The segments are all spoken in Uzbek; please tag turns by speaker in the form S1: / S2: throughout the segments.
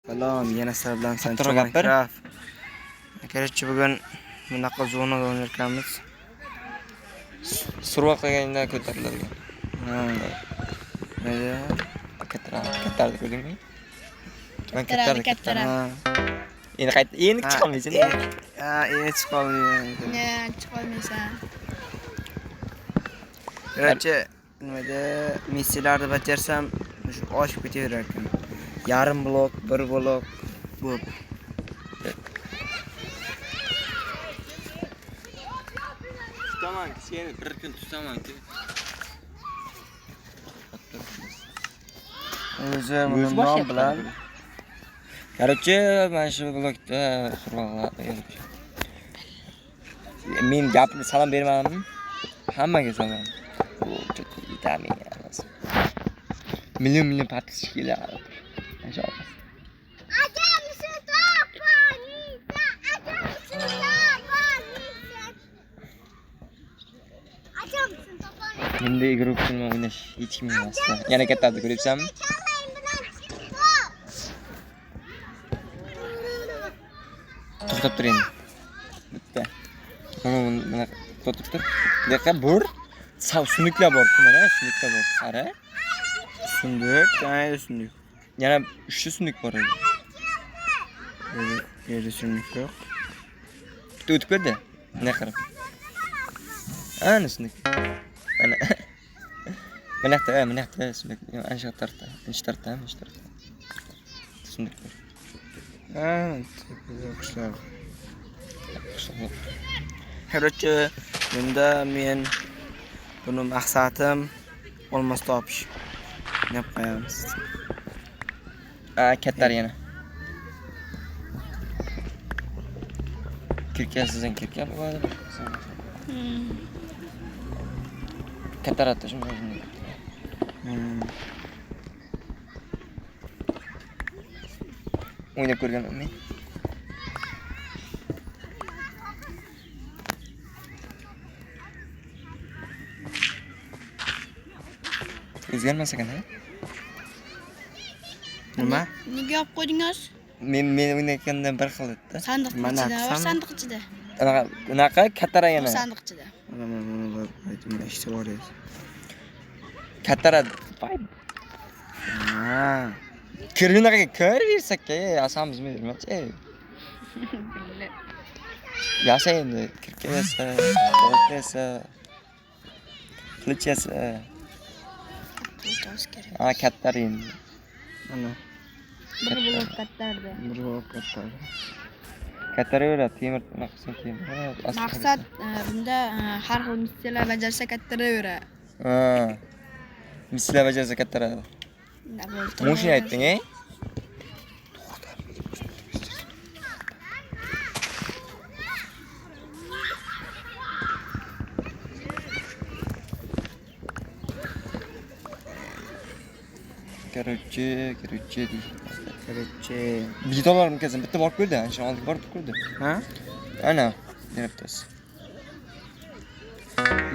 S1: Salom, yana sizlar bilan
S2: Kattaroq gapir.
S1: Minecraft. Короче, bugun bunaqa zona o'ynayotganmiz.
S2: Surva qilganda ko'tariladigan.
S1: Ha. Mana
S2: Kattarni ko'rdingmi? Men
S3: Kattalar.
S1: ha.
S2: Endi chiqolmaysan.
S1: Ha, endi chiqolmayman.
S3: Ne, chiqolmaysan.
S1: Короче, nimada missiyalarni bajarsam, shu oshib ketaverar ekan. Yarim blok, 1 blok bo'lib.
S2: Tutaman, seni bir kun tutaman-ku.
S1: O'zi bundan bilan
S2: Короче, men shu blokda survalar. Men gapni salom bermadim. Hammaga salom. Bu vitamin emas. Million подписчик keladi. Inshaalloh. Endi guruh filmi o'ynash hech kim emas. Yana kattani ko'ryapsanmi? To'xtab tur endi. Bitta. Mana to'xtab tur. Daqiqa bor. Sunduklar bor, mana sunduklar bor. Qara.
S1: sunduk, yana sunduk.
S2: Yana 3 sunduk bor edi.
S1: Yerda sunduk yo'q.
S2: Bitta o'tib ketdi. Nima qilib? Ana sunduk. Mana. Mana sunduk. Ana shu tarafda. Sunduk bor.
S1: Ha, qushlar. Короче, bunda men buni maqsadim olmos topish. Nima qo'yamiz?
S2: Kattar yana. Kirkasizdan kirka bo'ladi. Kattar atda shunday. O'ynab ko'rganman. O'zgarmas ekan-a?
S1: Nima?
S3: Nega olib qo'ydingiz?
S2: Men o'ynayotganda bir xil edi.
S3: Sandiq
S1: Mana
S3: ichida,
S1: qisam.
S3: sandiq ichida.
S2: Unaqa kattara yana.
S3: Sandiq ichida.
S1: Mana aytdim, ishchi bor edi.
S2: Kattara.
S1: Ha.
S2: Kirinaga kir bersak-ka, asamiz bermachi. Yasa endi kirkasa, qo'lkasa. Qilichasa.
S3: Qilichos kerak.
S2: Kattar endi.
S1: Mana
S3: Bir blok kattardi.
S1: bir blok kattar.
S2: Kattaraveradi, temir naqsin temir.
S3: Maqsad bunda har xil missiyalar bajarsa kattaraveradi.
S2: Ha. Missiyalar bajarsa kattaradi. Mo'shin aytding, ey? Короче. Videolarni o'tkazdim. Bitta borib ko'rdi, ana shu oldiga borib ko'rdi.
S1: Ha?
S2: Ana, yana bittasi.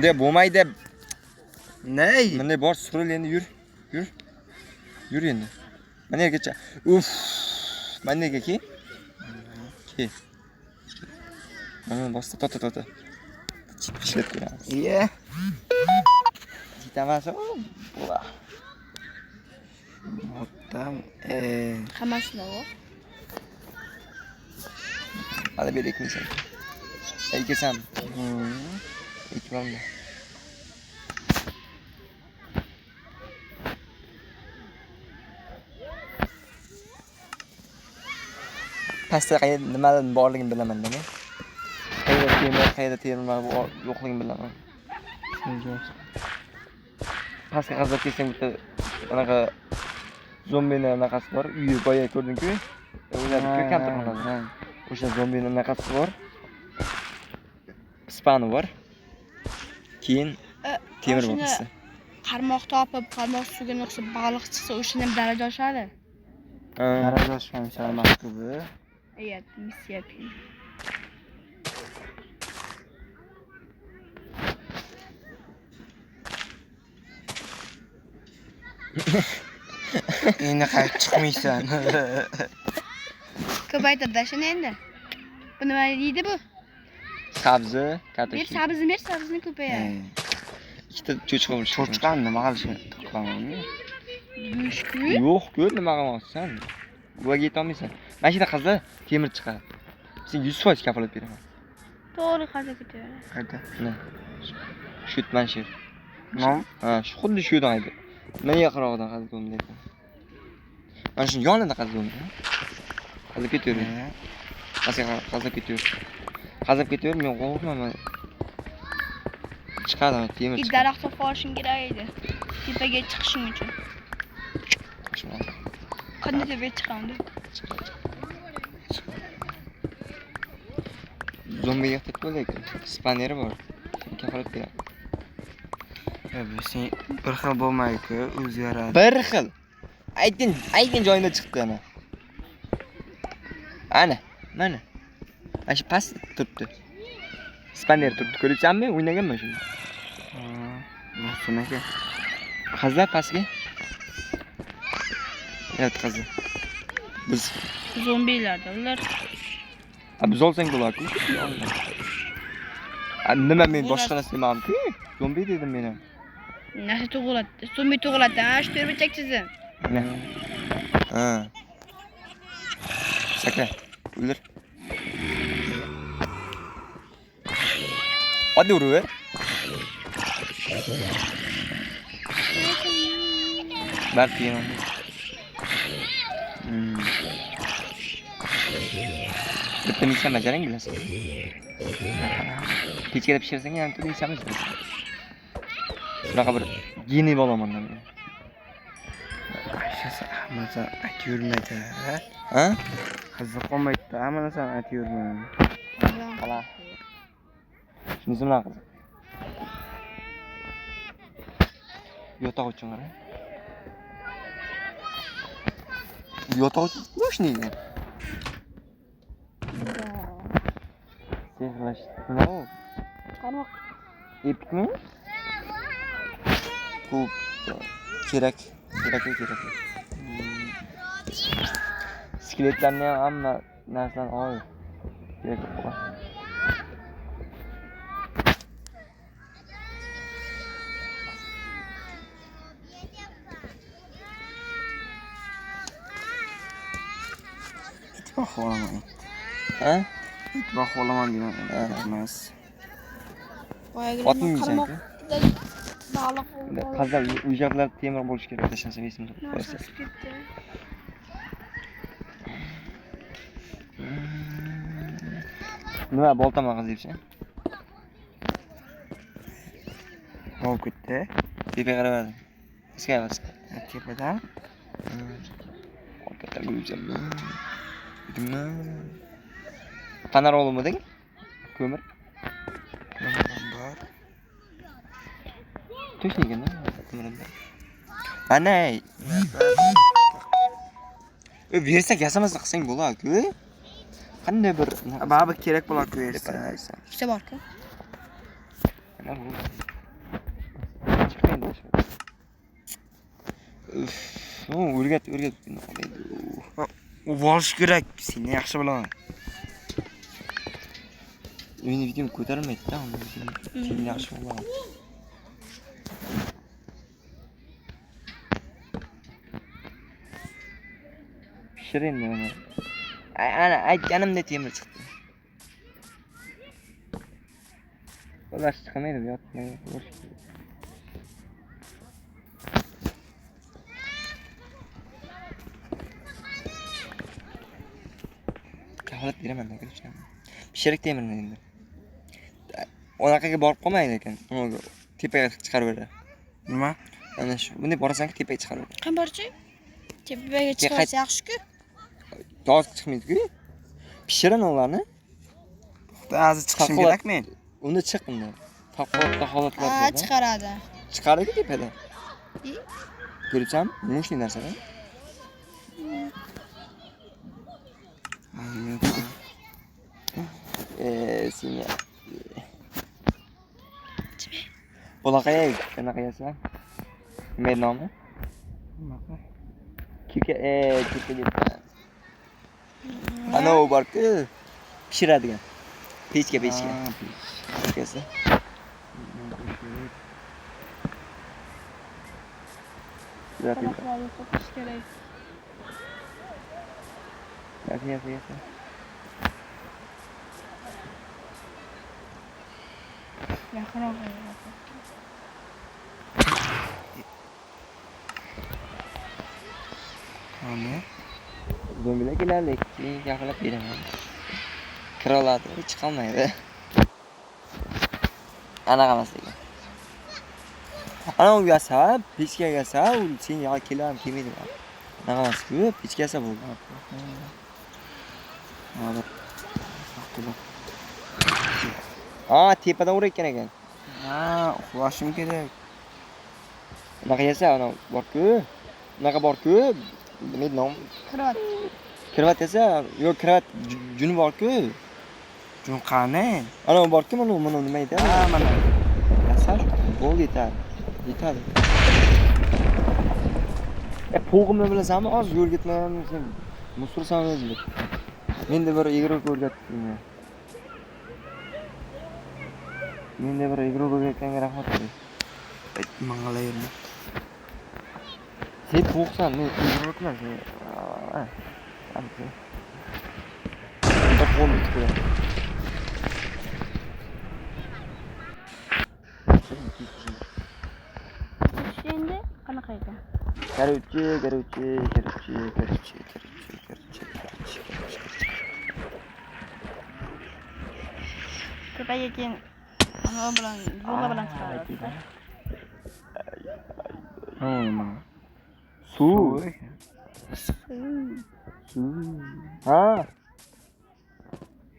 S2: De bo'lmaydi.
S1: Ney?
S2: Bunday bor, suril endi yur. Yur endi. Mana yergacha. Uf. Mana yerga ke. Mana bosta tota. Ishlab ko'ramiz.
S1: Iye.
S2: Yetamas-ku. Bo'la.
S1: Ottam.
S3: Hammasini yo'q.
S2: Hadi bir ekmeysen. Ekesem. Ekmem de. Pastda nimadan borligini bilaman men. Qayerda temir yo'qligini bilaman. Pastga qazib ketsang bitta anaqa zombining anaqasi bor. Uyi boya ko'rding-ku. O'ylab kampirxonada. O'sha zombining anaqasi bor. Spani bor. Keyin temir bor bizda.
S3: Qarmoq topib, qarmoq suvga o'xshab baliq chiqsa, o'shani ham daraja oshadi.
S1: Daraja oshgancha maktubi.
S3: Ayat, missiya.
S1: Endi qaytib chiqmaysan.
S3: Ko'paytirdi shuni endi. Bu nima deydi bu?
S2: Sabzi,
S3: Ber
S2: kartoshka.
S3: sabzini ko'payadi.
S2: Ikkita cho'chqa bo'lishi.
S1: Cho'chqani nima qilishi qilamanmi?
S3: Go'shtku.
S2: Yo'q-ku, nima qilmoqsan? Buvaga yetolmaysan. Mana shunda qizi temir chiqadi. Sen 100% kafolat beraman.
S3: To'g'ri qaza ketaveradi.
S1: Qayda?
S2: Mana. Shut manshir.
S1: Nom?
S2: Ha, shu xuddi shu edi. Mana yaqinroqdan qazib ko'mlaydi. Mana shu yonida qazib ko'mlaydi. Qazib ketaveradi. Qazib ketaveradi. Qazib ketaveradi, men qo'rqmayman. Chiqadi, temir chiqadi.
S3: Daraxt solib olishing kerak edi. Tepaga chiqishing uchun. Qanday tepaga chiqamdi?
S2: Zombiga ehtiyot bo'l lekin. Spaneri bor. Kafolat beradi.
S1: Sen bir xil bo'lmaydi-ku, o'zgaradi.
S2: Bir xil. Aytgan joyida chiqdi ana. Ana, mana. Mana shu past turibdi. Spanner turibdi. Ko'ryapsanmi? O'ynaganman shuni.
S1: Shunaka.
S2: Qazza pastga. Evet qazza. Biz
S3: Zombilarda ular
S2: biz olsang bo'lardi. Nima men boshqa narsa demadim-ku. Zombi dedim men ham.
S3: narsa tug'iladi. Zombi tug'iladi. Ha, shu to'rtburchak chizim.
S2: Mana. Ha. Sakra. O'lir. Hadi uru. Belki yanımda. Bitta misam bajaring bilasan. Pechkada pishirsang ham turli misamiz bilasan. Shunaqa bir geniy bo'laman men.
S1: Ashasi hamma aytayvermaydi.
S2: Ha?
S1: Qiziq qolmaydi, hamma narsani aytayvermayman.
S2: Qala. Shunisi bilan qiziq. Yotoq uchun qara. Yotoq uchun mo'shniydi. Sehlash. Nima u?
S3: Qarmoq.
S2: Epikmi? Bu kerak. Skeletlarni ham hamma narsani ol. Kerak bo'ladi.
S1: Itboq olaman.
S2: Ha?
S1: Itboq olaman degan emas.
S2: Otni yeysan-ku.
S3: Baliq.
S2: Qazal ujoqlar temir bo'lish kerak desam esimda. Nima boltaman qaziyapsan?
S1: Qol ketdi.
S2: Tepaga qaraverdim. Iskayapsiz.
S1: Tepadan.
S2: Orqaga yuribsanmi? Nima? Fanar olmading? Ko'mir.
S1: Bor.
S2: Точно ekan-da, ko'mirda. Ana. Bersak yasamasa qilsang bo'ladi-ku. Qanday bir
S1: Baribir kerak bo'ladi-ku bersa.
S3: Ikkita bor-ku.
S2: Mana bu. Chiqmaydi. Uf, o'rgat.
S1: U bo'lish kerak. Seni yaxshi bilaman.
S2: Meni videom ko'tarilmaydi-da, seni yaxshi bilaman. Pishirin mana. Ana aytganimda temir chiqdi. Ular chiqmaydi, yotmaydi. Kafolat beraman degan. Pishirik temirni endi. Onaqaga borib qolmaydi ekan. Uni tepaga chiqarib beradi.
S1: Nima?
S2: Ana shu. Bunday borasan-ki tepaga chiqarib beradi.
S3: Qani borchi? Tepaga chiqsa yaxshi-ku.
S2: Toz chiqmaydi-ku. Pishirin ularni.
S1: Hozir chiqishim kerak men.
S2: Unda chiq unda. Favqulodda holatlar
S3: Ha,
S2: bor.
S3: chiqaradi.
S2: Chiqaradi tepada. Ko'ribsanmi? Mushli narsalar. Seni. Bo'laqay, qanaqa yasan? Nima nomi?
S1: Nima?
S2: Kirka, kirka deb. Ana u bor-ku, pishiradigan. Pechga. Pechkasi.
S3: Taraflarga sotish kerak.
S2: Yasa.
S3: Yaqinroq qo'ying.
S1: Ana.
S2: Zombilar keladi, keyin gapirib beraman. Kira oladi, hech qolmaydi. Anaqa emas ekan. Ana u yasab, pechga yasab, u sen yo'q kelam kelmaydi. Anaqa emas-ku, pechga yasab bo'ldi. Hozir. Tepadan urayotgan ekan.
S1: Uxlashim kerak.
S2: Unaqa yasa, ana bor-ku. Unaqa bor-ku. Nima nom?
S3: Kirvat.
S2: Kirvat yasa, yo'q kirvat juni bor-ku.
S1: Jun qani?
S2: Ana bor-ku, mana nima edi?
S1: Mana.
S2: Yasash bo'ldi yetadi. Pog'imni bilasanmi? Hozir yo'l ketmagan sen musursan o'zing. Menda bir egro ko'rgatding. Menda bir egro ko'rgatganga rahmat ber.
S1: Mangalayurma.
S2: Sen pog'san, men egro qilaman. Bir qo'l bitdi.
S3: Endi qanaqa ekan?
S2: Короче.
S3: Ko'paga keyin ana bilan yo'la bilan chiqaradi.
S1: Nima?
S2: Suv. Ha.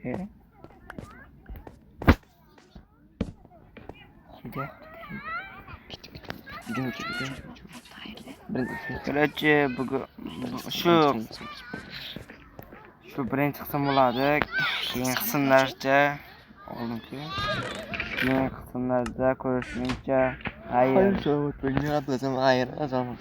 S1: He? Короче, bugun shu birinchi qism bo'ladi. Keyin qismlarcha oldimku. Keyin qismlarda ko'rishguncha xayr.
S2: Hayır, selamat. Ben ne yapacağım? Hayır, o zaman.